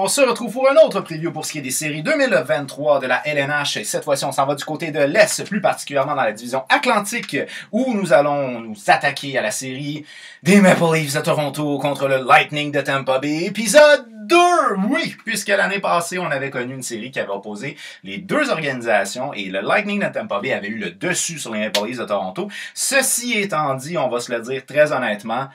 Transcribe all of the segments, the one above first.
On se retrouve pour un autre preview pour ce qui est des séries 2023 de la LNH. Et cette fois-ci, on s'en va du côté de l'Est, plus particulièrement dans la division Atlantique, où nous allons nous attaquer à la série des Maple Leafs de Toronto contre le Lightning de Tampa Bay, épisode 2! Oui, puisque l'année passée, on avait connu une série qui avait opposé les deux organisations et le Lightning de Tampa Bay avait eu le dessus sur les Maple Leafs de Toronto. Ceci étant dit, on va se le dire très honnêtement,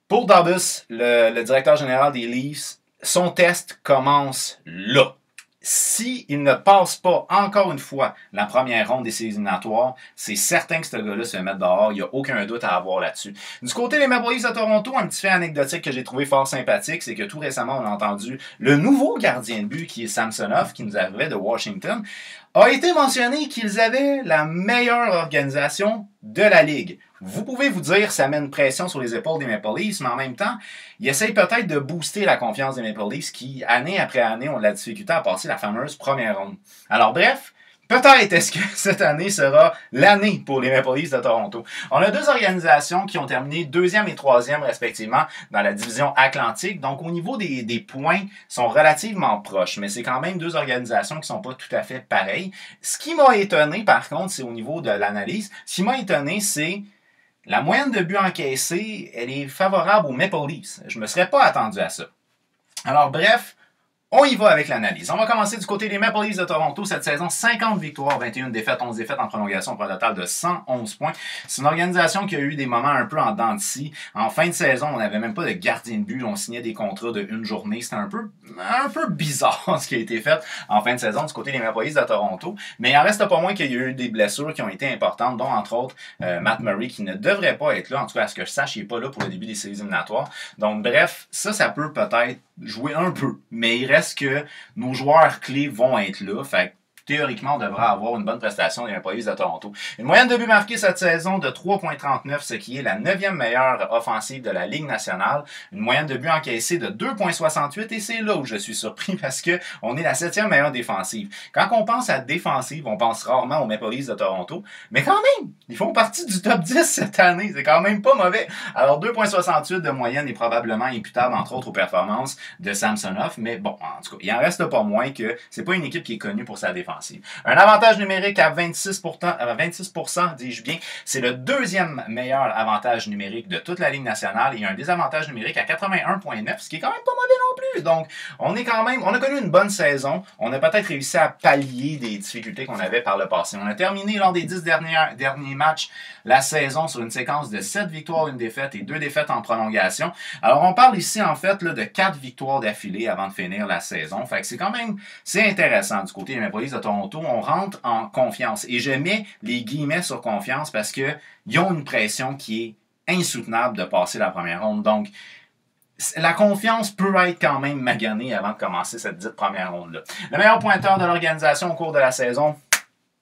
pour Dubas, le directeur général des Leafs, son test commence là. S'il ne passe pas encore une fois la première ronde des séries éliminatoires, c'est certain que ce gars-là se va mettre dehors. Il n'y a aucun doute à avoir là-dessus. Du côté des Maple Leafs de Toronto, un petit fait anecdotique que j'ai trouvé fort sympathique, c'est que tout récemment, on a entendu le nouveau gardien de but qui est Samsonov, qui nous arrivait de Washington, a été mentionné qu'ils avaient la meilleure organisation de la Ligue. Vous pouvez vous dire, ça met une pression sur les épaules des Maple Leafs, mais en même temps, il essaye peut-être de booster la confiance des Maple Leafs qui, année après année, ont de la difficulté à passer la fameuse première ronde. Alors bref, peut-être est-ce que cette année sera l'année pour les Maple Leafs de Toronto. On a deux organisations qui ont terminé deuxième et troisième respectivement dans la division Atlantique. Donc au niveau des points, sont relativement proches, mais c'est quand même deux organisations qui sont pas tout à fait pareilles. Ce qui m'a étonné par contre, c'est au niveau de l'analyse. Ce qui m'a étonné, c'est la moyenne de buts encaissés, elle est favorable aux Maple Leafs. Je me serais pas attendu à ça. Alors bref, on y va avec l'analyse. On va commencer du côté des Maple Leafs de Toronto. Cette saison, 50 victoires, 21 défaites, 11 défaites en prolongation pour un total de 111 points. C'est une organisation qui a eu des moments un peu en dents de scie. En fin de saison, on n'avait même pas de gardien de but. On signait des contrats de une journée. C'était un peu bizarre ce qui a été fait en fin de saison du côté des Maple Leafs de Toronto. Mais il en reste pas moins qu'il y a eu des blessures qui ont été importantes, dont entre autres Matt Murray qui ne devrait pas être là. En tout cas, à ce que je sache, il n'est pas là pour le début des séries éliminatoires. Donc bref, ça peut peut-être jouer un peu. Mais il reste que nos joueurs clés vont être là. Fait que théoriquement, on devrait avoir une bonne prestation des Maple Leafs de Toronto. Une moyenne de buts marqués cette saison de 3,39, ce qui est la 9e meilleure offensive de la Ligue nationale. Une moyenne de buts encaissés de 2,68 et c'est là où je suis surpris parce que on est la 7e meilleure défensive. Quand on pense à défensive, on pense rarement aux Maple Leafs de Toronto, mais quand même, ils font partie du top 10 cette année. C'est quand même pas mauvais. Alors 2,68 de moyenne est probablement imputable entre autres aux performances de Samsonov, mais bon, en tout cas, il en reste pas moins que c'est pas une équipe qui est connue pour sa défense. Un avantage numérique à 26%, dis-je bien, c'est le deuxième meilleur avantage numérique de toute la Ligue nationale et un désavantage numérique à 81,9, ce qui est quand même pas mauvais non plus. Donc, on a connu une bonne saison. On a peut-être réussi à pallier des difficultés qu'on avait par le passé. On a terminé lors des 10 derniers matchs la saison sur une séquence de 7 victoires, 1 défaite et 2 défaites en prolongation. Alors, on parle ici, en fait, là, de 4 victoires d'affilée avant de finir la saison. Fait que c'est intéressant du côté des Maple Leafs de Toronto. On rentre en confiance. Et je mets les guillemets sur confiance parce que ils ont une pression qui est insoutenable de passer la première ronde. Donc, la confiance peut être quand même maganée avant de commencer cette dite première ronde-là. Le meilleur pointeur de l'organisation au cours de la saison,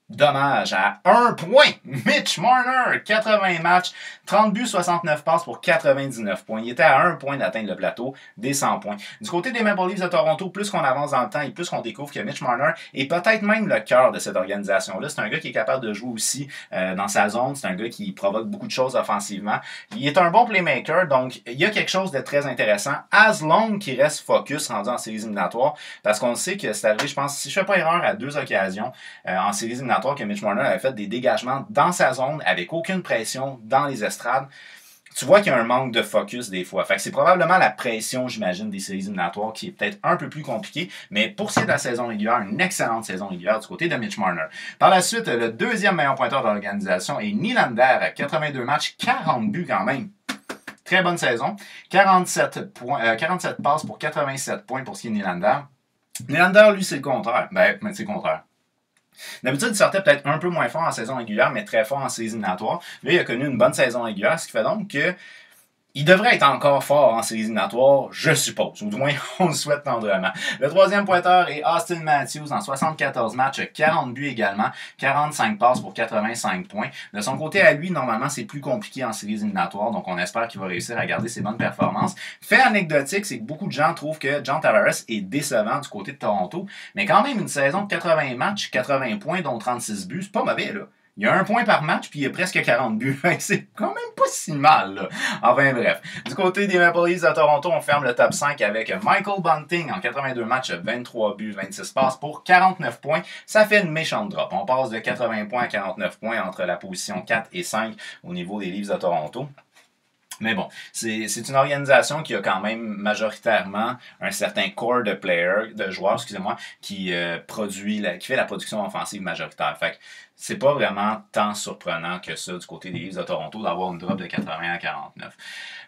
dommage, à 1 point. Mitch Marner, 80 matchs, 30 buts, 69 passes pour 99 points. Il était à 1 point d'atteindre le plateau des 100 points. Du côté des Maple Leafs de Toronto, plus qu'on avance dans le temps et plus qu'on découvre que Mitch Marner est peut-être même le cœur de cette organisation-là. C'est un gars qui est capable de jouer aussi dans sa zone. C'est un gars qui provoque beaucoup de choses offensivement. Il est un bon playmaker, donc il y a quelque chose de très intéressant. As long qu'il reste focus rendu en séries éliminatoires, parce qu'on sait que c'est arrivé, je pense, si je ne fais pas erreur, à 2 occasions en séries éliminatoires, que Mitch Marner avait fait des dégagements dans sa zone avec aucune pression dans les estrades. Tu vois qu'il y a un manque de focus des fois. Fait que c'est probablement la pression, j'imagine, des séries éliminatoires qui est peut-être un peu plus compliquée. Mais pour ce qui est de la saison régulière, une excellente saison régulière du côté de Mitch Marner. Par la suite, le deuxième meilleur pointeur de l'organisation est Nylander à 82 matchs, 40 buts quand même. Très bonne saison. 47 passes pour 87 points pour ce qui est Nylander. Nylander, lui, c'est le contraire. C'est le contraire. D'habitude, il sortait peut-être un peu moins fort en saison régulière, mais très fort en séries éliminatoires. Là, il a connu une bonne saison régulière, ce qui fait donc que il devrait être encore fort en séries éliminatoires, je suppose. Ou du moins, on le souhaite tendrement. Le troisième pointeur est Austin Matthews en 74 matchs, 40 buts également, 45 passes pour 85 points. De son côté à lui, normalement, c'est plus compliqué en séries éliminatoires, donc on espère qu'il va réussir à garder ses bonnes performances. Fait anecdotique, c'est que beaucoup de gens trouvent que John Tavares est décevant du côté de Toronto, mais quand même une saison de 80 matchs, 80 points, dont 36 buts, c'est pas mauvais, là. Il y a 1 point par match, puis il y a presque 40 buts. C'est quand même pas si mal, là. Enfin bref. Du côté des Maple Leafs de Toronto, on ferme le top 5 avec Michael Bunting en 82 matchs, 23 buts, 26 passes pour 49 points. Ça fait une méchante drop. On passe de 80 points à 49 points entre la position 4 et 5 au niveau des Leafs de Toronto. Mais bon, c'est une organisation qui a quand même majoritairement un certain core de joueurs, excusez-moi, qui fait la production offensive majoritaire. Fait que c'est pas vraiment tant surprenant que ça du côté des Leafs de Toronto d'avoir une drop de 80 à 49.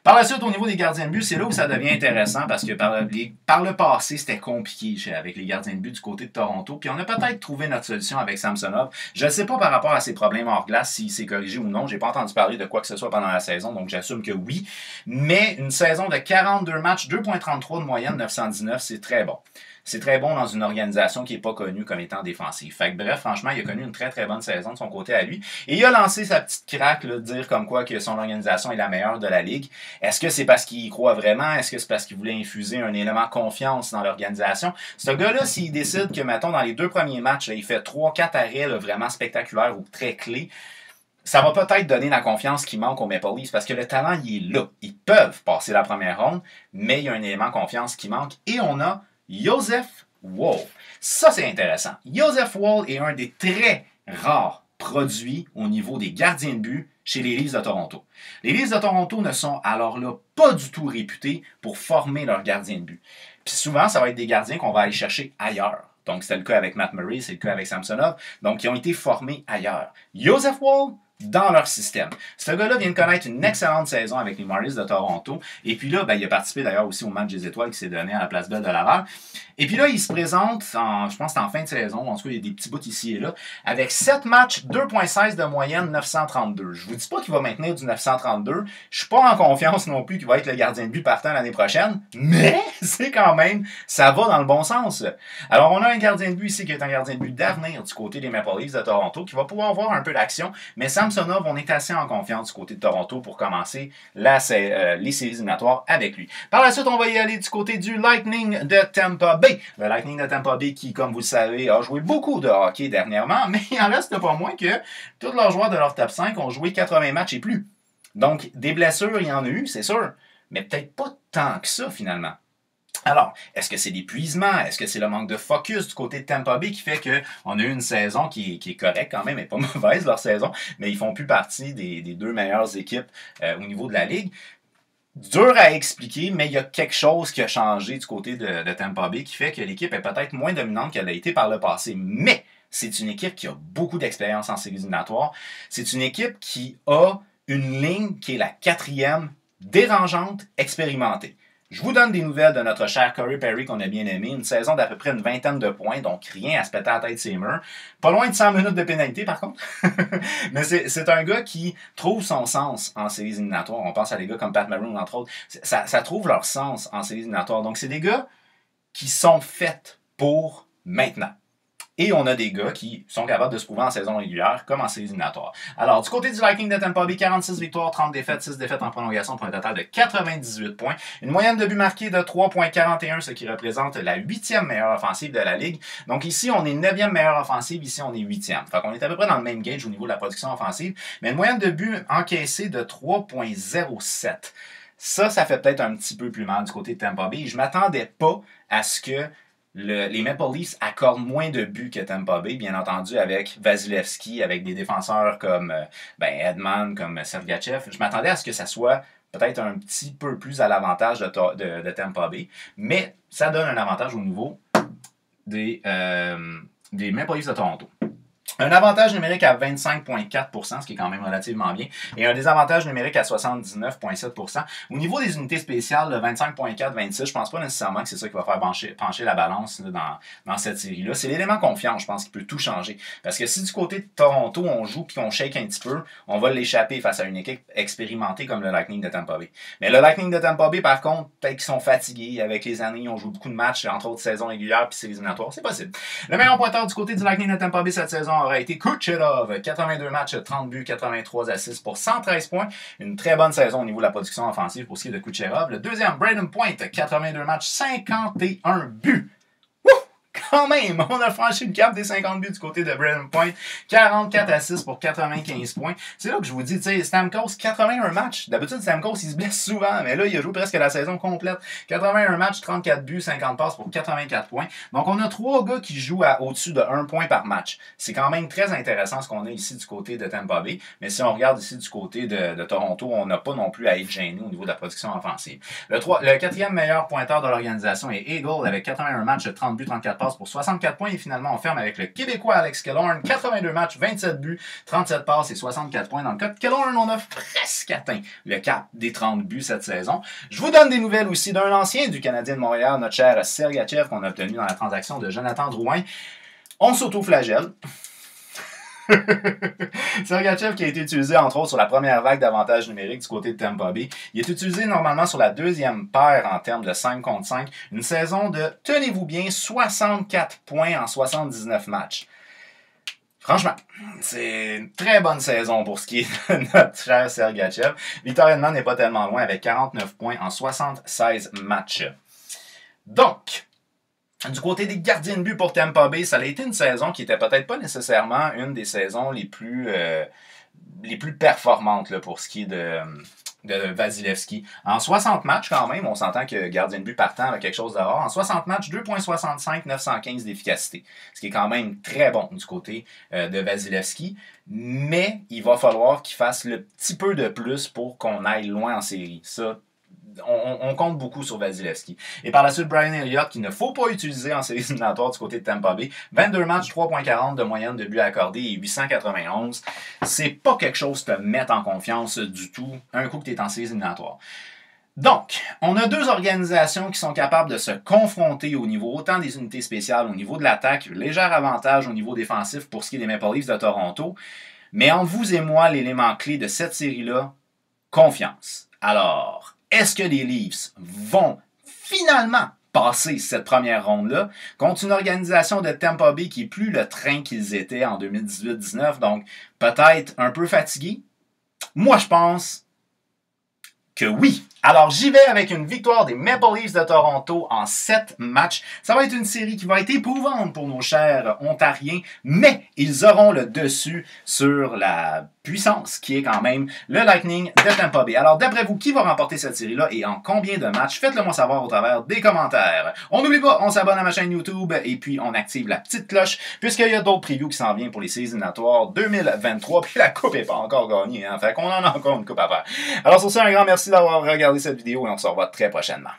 Par la suite, au niveau des gardiens de but, c'est là où ça devient intéressant parce que par le passé, c'était compliqué avec les gardiens de but du côté de Toronto. Puis on a peut-être trouvé notre solution avec Samsonov. Je ne sais pas par rapport à ses problèmes hors glace, s'il s'est corrigé ou non. J'ai pas entendu parler de quoi que ce soit pendant la saison, donc j'assume que oui. Mais une saison de 42 matchs, 2,33 de moyenne, 919, c'est très bon. C'est très bon dans une organisation qui n'est pas connue comme étant défensive. Fait que bref, franchement, il a connu une très très bonne saison de son côté à lui. Et il a lancé sa petite craque là, de dire comme quoi que son organisation est la meilleure de la Ligue. Est-ce que c'est parce qu'il y croit vraiment? Est-ce que c'est parce qu'il voulait infuser un élément de confiance dans l'organisation? Ce gars-là, s'il décide que, mettons, dans les 2 premiers matchs, là, il fait 3-4 arrêts là, vraiment spectaculaires ou très clés, ça va peut-être donner la confiance qui manque aux Maple Leafs parce que le talent, il est là. Ils peuvent passer la première ronde, mais il y a un élément de confiance qui manque. Et on a Joseph Woll. Ça, c'est intéressant. Joseph Woll est un des très rares produits au niveau des gardiens de but chez les Leafs de Toronto. Les Leafs de Toronto ne sont alors là pas du tout réputés pour former leurs gardiens de but. Puis souvent, ça va être des gardiens qu'on va aller chercher ailleurs. Donc, c'était le cas avec Matt Murray, c'est le cas avec Samsonov. Donc, ils ont été formés ailleurs. Joseph Woll, dans leur système. Ce gars-là vient de connaître une excellente saison avec les Marlies de Toronto. Et puis là, il a participé d'ailleurs aussi au match des étoiles qui s'est donné à la Place Belle de Laval. Et puis là, il se présente, je pense que c'est en fin de saison, en tout cas, il y a des petits bouts ici et là, avec 7 matchs, 2,16 de moyenne, 932. Je vous dis pas qu'il va maintenir du 932. Je suis pas en confiance non plus qu'il va être le gardien de but partant l'année prochaine, mais c'est quand même, ça va dans le bon sens. Alors, on a un gardien de but ici qui est un gardien de but d'avenir du côté des Maple Leafs de Toronto, qui va pouvoir avoir un peu d'action, mais Samsonov, on est assez en confiance du côté de Toronto pour commencer les séries éliminatoires avec lui. Par la suite, on va y aller du côté du Lightning de Tampa Bay. Le Lightning de Tampa Bay qui, comme vous le savez, a joué beaucoup de hockey dernièrement, mais il en reste pas moins que tous leurs joueurs de leur top 5 ont joué 80 matchs et plus. Donc, des blessures, il y en a eu, c'est sûr, mais peut-être pas tant que ça, finalement. Alors, est-ce que c'est l'épuisement? Est-ce que c'est le manque de focus du côté de Tampa Bay qui fait qu'on a eu une saison qui est correcte quand même, et pas mauvaise leur saison, mais ils font plus partie des 2 meilleures équipes au niveau de la Ligue? Dur à expliquer, mais il y a quelque chose qui a changé du côté de Tampa Bay qui fait que l'équipe est peut-être moins dominante qu'elle a été par le passé. Mais c'est une équipe qui a beaucoup d'expérience en séries éliminatoires. C'est une équipe qui a une ligne qui est la 4e, dérangeante, expérimentée. Je vous donne des nouvelles de notre cher Corey Perry qu'on a bien aimé. Une saison d'à peu près une 20aine de points, donc rien à se péter à la tête ses murs. Pas loin de 100 minutes de pénalité par contre. Mais c'est un gars qui trouve son sens en séries éliminatoires. On pense à des gars comme Pat Maroon, entre autres. Ça trouve leur sens en séries éliminatoires. Donc c'est des gars qui sont faits pour maintenant. Et on a des gars qui sont capables de se prouver en saison régulière comme en séries éliminatoires. Alors, du côté du Lightning de Tampa Bay, 46 victoires, 30 défaites, 6 défaites en prolongation pour un total de 98 points. Une moyenne de buts marqués de 3,41, ce qui représente la 8e meilleure offensive de la Ligue. Donc ici, on est 9e meilleure offensive, ici on est 8e. Fait qu'on est à peu près dans le même gauge au niveau de la production offensive, mais une moyenne de buts encaissée de 3,07. Ça fait peut-être un petit peu plus mal du côté de Tampa Bay. Je m'attendais pas à ce que les Maple Leafs accordent moins de buts que Tampa Bay, bien entendu, avec Vasilevski, avec des défenseurs comme Edman, comme Sergachev. Je m'attendais à ce que ça soit peut-être un petit peu plus à l'avantage de Tampa Bay, mais ça donne un avantage au niveau des Maple Leafs de Toronto. Un avantage numérique à 25,4%, ce qui est quand même relativement bien, et un désavantage numérique à 79,7%. Au niveau des unités spéciales, le 25,4-26, je pense pas nécessairement que c'est ça qui va faire pencher la balance là, dans cette série-là. C'est l'élément confiance, je pense, qui peut tout changer. Parce que si du côté de Toronto, on joue puis on shake un petit peu, on va l'échapper face à une équipe expérimentée comme le Lightning de Tampa Bay. Mais le Lightning de Tampa Bay, par contre, peut-être qu'ils sont fatigués avec les années, ils ont joué beaucoup de matchs, entre autres saison régulière puis séries éliminatoires, c'est possible. Le meilleur pointeur du côté du Lightning de Tampa Bay cette saison aurait été Kucherov, 82 matchs, 30 buts, 83 assists pour 113 points. Une très bonne saison au niveau de la production offensive pour ce qui est de Kucherov. Le deuxième, Braden Point, 82 matchs, 51 buts. Wouh! quand même, on a franchi le cap des 50 buts du côté de Brayden Point. 44-6 pour 95 points. C'est là que je vous dis, tu sais, Stamkos, 81 matchs. D'habitude, Stamkos, il se blesse souvent, mais là, il a joué presque la saison complète. 81 matchs, 34 buts, 50 passes pour 84 points. Donc, on a 3 gars qui jouent à au-dessus de 1 point par match. C'est quand même très intéressant ce qu'on a ici du côté de Tampa Bay. Mais si on regarde ici du côté de Toronto, on n'a pas non plus à être gêné au niveau de la production offensive. Le 4e meilleur pointeur de l'organisation est Eagle avec 81 matchs, 30 buts, 34 passes pour 64 points. Et finalement, on ferme avec le Québécois Alex Killorn, 82 matchs, 27 buts, 37 passes et 64 points. Dans le cas de Killorn, on a presque atteint le cap des 30 buts cette saison. Je vous donne des nouvelles aussi d'un ancien du Canadien de Montréal, notre cher Sergachev, qu'on a obtenu dans la transaction de Jonathan Drouin. On s'auto-flagelle. Sergachev qui a été utilisé entre autres sur la première vague d'avantages numériques du côté de Tampa Bay. Il est utilisé normalement sur la deuxième paire en termes de 5 contre 5. Une saison de, tenez-vous bien, 64 points en 79 matchs. Franchement, c'est une très bonne saison pour ce qui est de notre cher Sergachev. Victor Hedman n'est pas tellement loin avec 49 points en 76 matchs. Donc, du côté des gardiens de but pour Tampa Bay, ça a été une saison qui était peut-être pas nécessairement une des saisons les plus performantes là, pour ce qui est de Vasilevskiy. En 60 matchs quand même, on s'entend que gardien de but partant a quelque chose de rare. En 60 matchs, 2,65, 915 d'efficacité. Ce qui est quand même très bon du côté de Vasilevskiy. Mais il va falloir qu'il fasse le petit peu de plus pour qu'on aille loin en série. Ça, on compte beaucoup sur Vasilevskiy. Et par la suite, Brian Elliott, qu'il ne faut pas utiliser en séries éliminatoires du côté de Tampa Bay. 22 matchs, 3,40 de moyenne de buts accordés et 891. C'est pas quelque chose qui te met en confiance du tout un coup que tu es en séries éliminatoires. Donc, on a 2 organisations qui sont capables de se confronter au niveau autant des unités spéciales, au niveau de l'attaque, léger avantage au niveau défensif pour ce qui est des Maple Leafs de Toronto. Mais entre vous et moi, l'élément clé de cette série-là, confiance. Alors, est-ce que les Leafs vont finalement passer cette première ronde-là contre une organisation de Tampa Bay qui est plus le train qu'ils étaient en 2018-19, donc peut-être un peu fatigué? Moi, je pense que oui. Alors, j'y vais avec une victoire des Maple Leafs de Toronto en 7 matchs. Ça va être une série qui va être épouvante pour nos chers Ontariens, mais ils auront le dessus sur la puissance qui est quand même le Lightning de Tampa Bay. Alors, d'après vous, qui va remporter cette série-là et en combien de matchs? Faites-le moi savoir au travers des commentaires. On n'oublie pas, on s'abonne à ma chaîne YouTube et puis on active la petite cloche puisqu'il y a d'autres previews qui s'en viennent pour les séries éliminatoires 2023. Puis la coupe n'est pas encore gagnée, hein? Fait qu'on en a encore une coupe à faire. Alors, sur ce, un grand merci d'avoir regardé cette vidéo et on se revoit très prochainement.